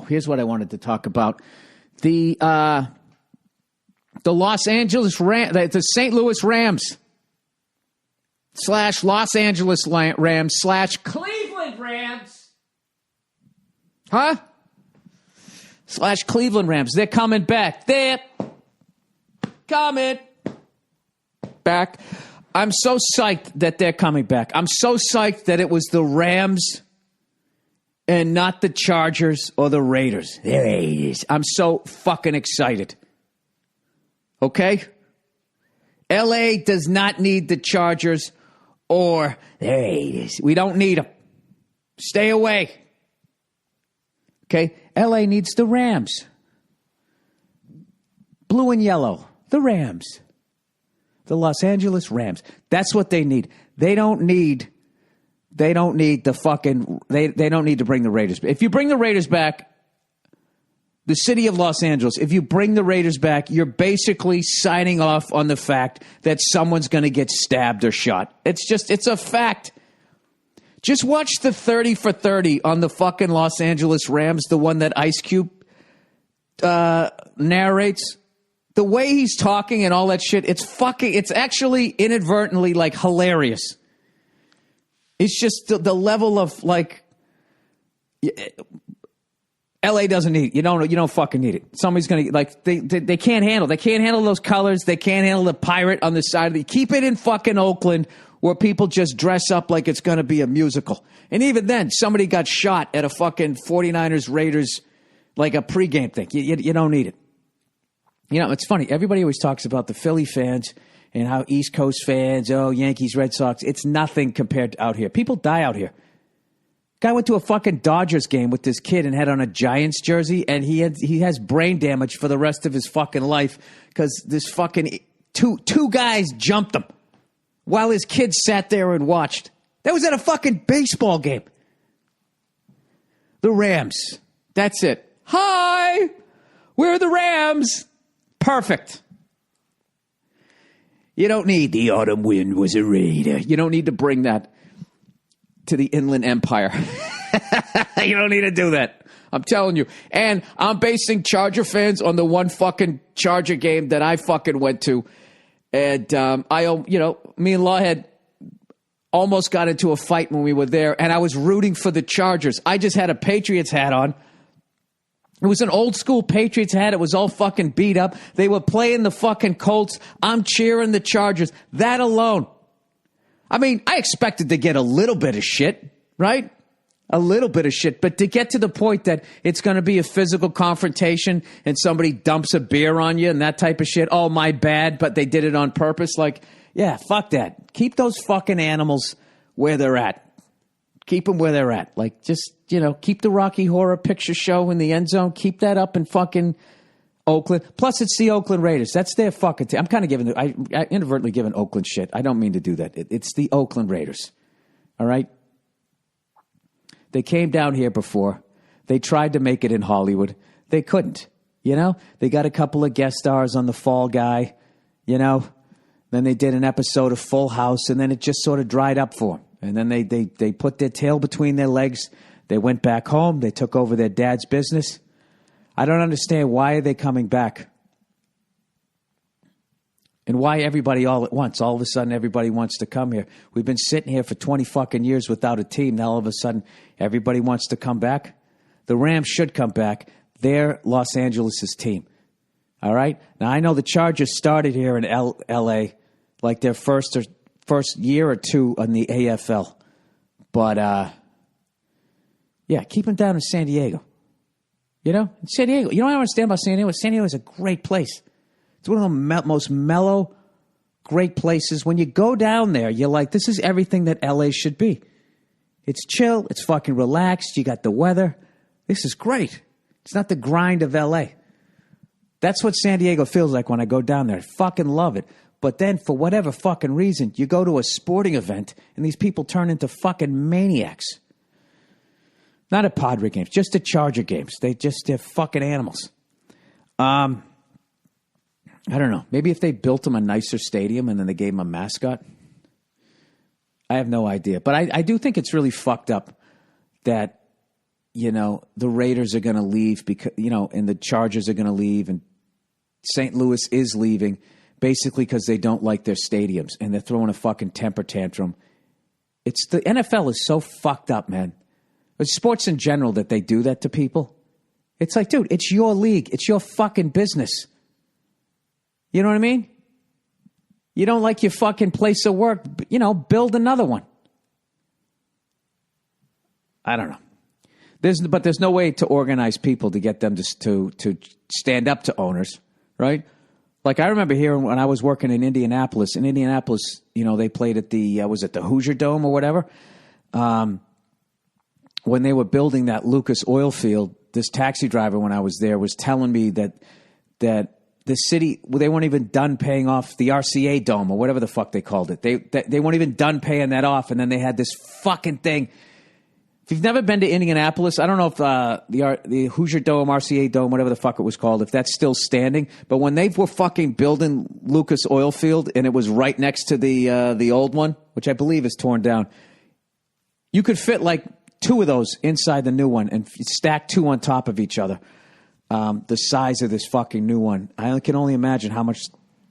here's what I wanted to talk about. The Los Angeles the St. Louis Rams / Los Angeles Rams / Cleveland Rams. Huh? / Cleveland Rams. They're coming back. They're coming back. I'm so psyched that they're coming back. I'm so psyched that it was the Rams and not the Chargers or the Raiders. There it is. I'm so fucking excited. Okay? LA does not need the Chargers or there it is. We don't need them. Stay away. Okay? LA needs the Rams. Blue and yellow. The Rams. The Los Angeles Rams. That's what they need. They don't need the fucking they don't need to bring the Raiders. If you bring the Raiders back, the city of Los Angeles, if you bring the Raiders back, you're basically signing off on the fact that someone's going to get stabbed or shot. It's a fact. Just watch the 30 for 30 on the fucking Los Angeles Rams, the one that Ice Cube narrates. The way he's talking and all that shit, it's actually inadvertently like hilarious. It's just the level of like, LA doesn't need it. You don't fucking need it. Somebody's going to like, they can't handle those colors. They can't handle the pirate on the side of keep it in fucking Oakland where people just dress up like it's going to be a musical. And even then, somebody got shot at a fucking 49ers Raiders, like a pregame thing. You don't need it. You know, it's funny. Everybody always talks about the Philly fans and how East Coast fans, Yankees, Red Sox. It's nothing compared to out here. People die out here. Guy went to a fucking Dodgers game with this kid and had on a Giants jersey, and he has brain damage for the rest of his fucking life because this fucking two guys jumped him while his kid sat there and watched. That was at a fucking baseball game. The Rams. That's it. Hi, we're the Rams. Perfect. You don't need the autumn wind was a raider. You don't need to bring that to the Inland Empire. You don't need to do that. I'm telling you. And I'm basing Charger fans on the one fucking Charger game that I fucking went to. And me and Lawhead almost got into a fight when we were there. And I was rooting for the Chargers. I just had a Patriots hat on. It was an old school Patriots hat. It was all fucking beat up. They were playing the fucking Colts. I'm cheering the Chargers. That alone. I mean, I expected to get a little bit of shit, right? A little bit of shit. But to get to the point that it's going to be a physical confrontation and somebody dumps a beer on you and that type of shit. Oh, my bad, but they did it on purpose. Like, yeah, fuck that. Keep those fucking animals where they're at. Keep them where they're at. Like, just, keep the Rocky Horror Picture Show in the end zone. Keep that up in fucking Oakland. Plus, it's the Oakland Raiders. That's their fucking team. I'm kind of I inadvertently giving Oakland shit. I don't mean to do that. It's the Oakland Raiders. All right? They came down here before. They tried to make it in Hollywood. They couldn't. They got a couple of guest stars on The Fall Guy. Then they did an episode of Full House, and then it just sort of dried up for them. And then they put their tail between their legs. They went back home. They took over their dad's business. I don't understand, why are they coming back? And why everybody all at once? All of a sudden, everybody wants to come here. We've been sitting here for 20 fucking years without a team. Now, all of a sudden, everybody wants to come back. The Rams should come back. They're Los Angeles' team. All right? Now, I know the Chargers started here in L.A. like their first year or two on the AFL. But, keep them down in San Diego. San Diego. You know what I understand about San Diego? San Diego is a great place. It's one of the most mellow, great places. When you go down there, you're like, this is everything that LA should be. It's chill. It's fucking relaxed. You got the weather. This is great. It's not the grind of LA. That's what San Diego feels like when I go down there. I fucking love it. But then, for whatever fucking reason, you go to a sporting event, and these people turn into fucking maniacs. Not at Padre games, just at Charger games. They're fucking animals. I don't know. Maybe if they built them a nicer stadium and then they gave them a mascot. I have no idea. But I do think it's really fucked up that the Raiders are going to leave because, and the Chargers are going to leave, and St. Louis is leaving basically because they don't like their stadiums and they're throwing a fucking temper tantrum. The NFL is so fucked up, man. It's sports in general that they do that to people. It's like, dude, it's your league. It's your fucking business. You know what I mean? You don't like your fucking place of work, build another one. I don't know. There's no way to organize people to get them to stand up to owners, right? Like I remember hearing when I was working in Indianapolis. In Indianapolis, they played at the the Hoosier Dome or whatever. When they were building that Lucas Oil Field, this taxi driver when I was there was telling me that the city, they weren't even done paying off the RCA Dome or whatever the fuck they called it. They weren't even done paying that off, and then they had this fucking thing. If you've never been to Indianapolis, I don't know if the Hoosier Dome, RCA Dome, whatever the fuck it was called, if that's still standing. But when they were fucking building Lucas Oil Field and it was right next to the old one, which I believe is torn down, you could fit like two of those inside the new one and stack two on top of each other. The size of this fucking new one. I can only imagine how much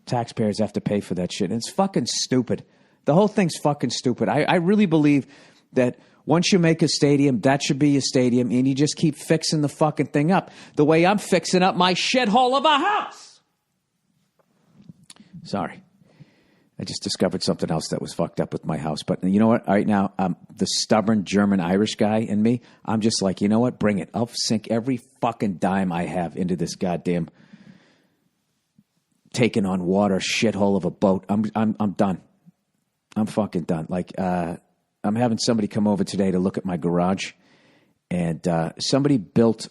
taxpayers have to pay for that shit. And it's fucking stupid. The whole thing's fucking stupid. I really believe that once you make a stadium, that should be a stadium, and you just keep fixing the fucking thing up. The way I'm fixing up my shithole of a house. Sorry. I just discovered something else that was fucked up with my house. But you know what? Right now, the stubborn German-Irish guy in me, I'm just like, you know what? Bring it. I'll sink every fucking dime I have into this goddamn taking on water shithole of a boat. I'm done. I'm fucking done. Like, I'm having somebody come over today to look at my garage, and somebody built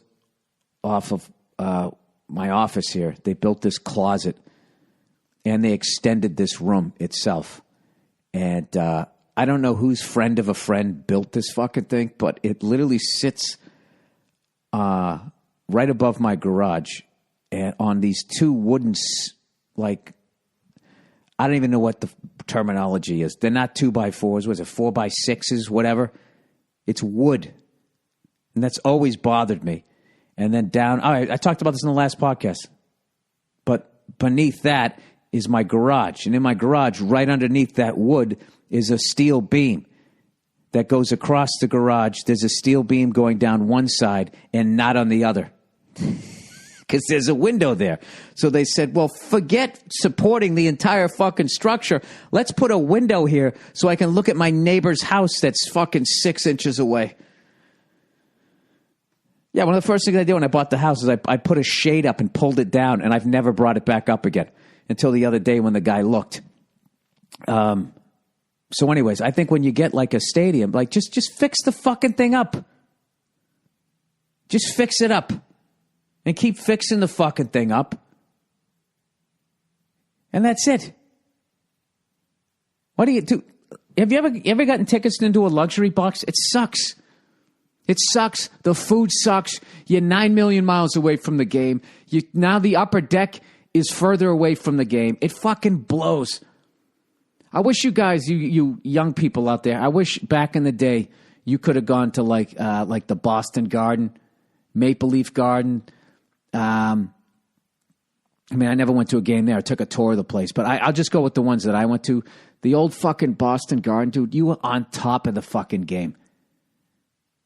off of my office here. They built this closet, and they extended this room itself. And I don't know whose friend of a friend built this fucking thing, but it literally sits right above my garage, and on these two wooden, like, I don't even know what the terminology is. They're not 2x4s. Was it 4x6s? Whatever. It's wood. And that's always bothered me. And then down, I talked about this in the last podcast. But beneath that is my garage. And in my garage, right underneath that wood, is a steel beam that goes across the garage. There's a steel beam going down one side and not on the other. Because there's a window there. So they said, well, forget supporting the entire fucking structure. Let's put a window here so I can look at my neighbor's house that's fucking 6 inches away. Yeah, one of the first things I did when I bought the house is I put a shade up and pulled it down, and I've never brought it back up again until the other day when the guy looked. So anyways, I think when you get like a stadium, like just fix the fucking thing up. Just fix it up. And keep fixing the fucking thing up. And that's it. What do you do? Have you ever gotten tickets into a luxury box? It sucks. It sucks. The food sucks. You're 9 million miles away from the game. Now the upper deck is further away from the game. It fucking blows. I wish you guys, you young people out there, I wish back in the day you could have gone to like the Boston Garden, Maple Leaf Garden. I mean, I never went to a game there. I took a tour of the place, but I'll just go with the ones that I went to. The old fucking Boston Garden, dude, you were on top of the fucking game.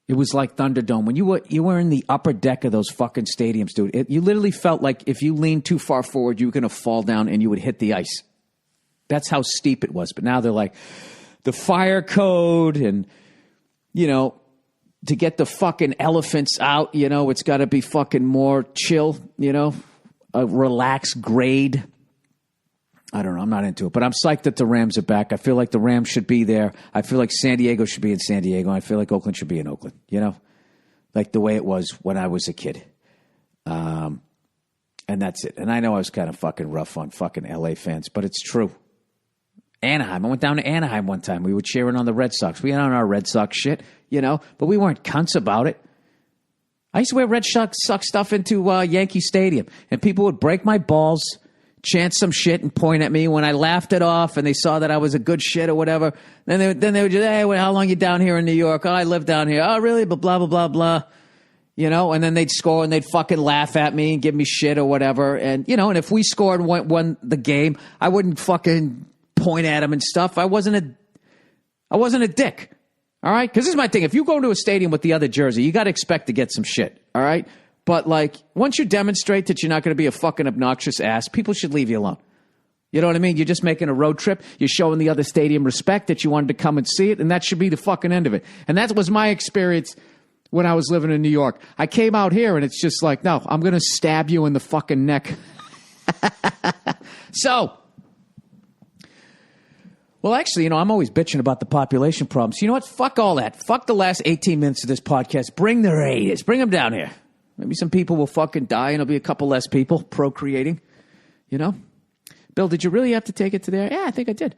It was like Thunderdome. When you were in the upper deck of those fucking stadiums, dude, you literally felt like if you leaned too far forward, you were going to fall down and you would hit the ice. That's how steep it was. But now they're like the fire code and, to get the fucking elephants out, it's got to be fucking more chill, a relaxed grade. I don't know. I'm not into it. But I'm psyched that the Rams are back. I feel like the Rams should be there. I feel like San Diego should be in San Diego. I feel like Oakland should be in Oakland, like the way it was when I was a kid. And that's it. And I know I was kind of fucking rough on fucking LA fans, but it's true. Anaheim. I went down to Anaheim one time. We were cheering on the Red Sox. We had on our Red Sox shit, but we weren't cunts about it. I used to wear Red Sox stuff into Yankee Stadium, and people would break my balls, chant some shit, and point at me. When I laughed it off, and they saw that I was a good shit or whatever, then they would just, hey, how long you down here in New York? Oh, I live down here. Oh, really? But blah, blah, blah, blah. You know, and then they'd score and they'd fucking laugh at me and give me shit or whatever. And, you know, and if we scored and won the game, I wouldn't fucking point at them and stuff. I wasn't a dick. All right? Because this is my thing. If you go to a stadium with the other jersey, you got to expect to get some shit. All right? But, like, once you demonstrate that you're not going to be a fucking obnoxious ass, people should leave you alone. You know what I mean? You're just making a road trip. You're showing the other stadium respect that you wanted to come and see it, and that should be the fucking end of it. And that was my experience when I was living in New York. I came out here, and it's just like, no, I'm going to stab you in the fucking neck. So, well, actually, you know, I'm always bitching about the population problems. You know what? Fuck all that. Fuck the last 18 minutes of this podcast. Bring the Raiders. Bring them down here. Maybe some people will fucking die, and there'll be a couple less people procreating, you know? Bill, did you really have to take it to there? Yeah, I think I did.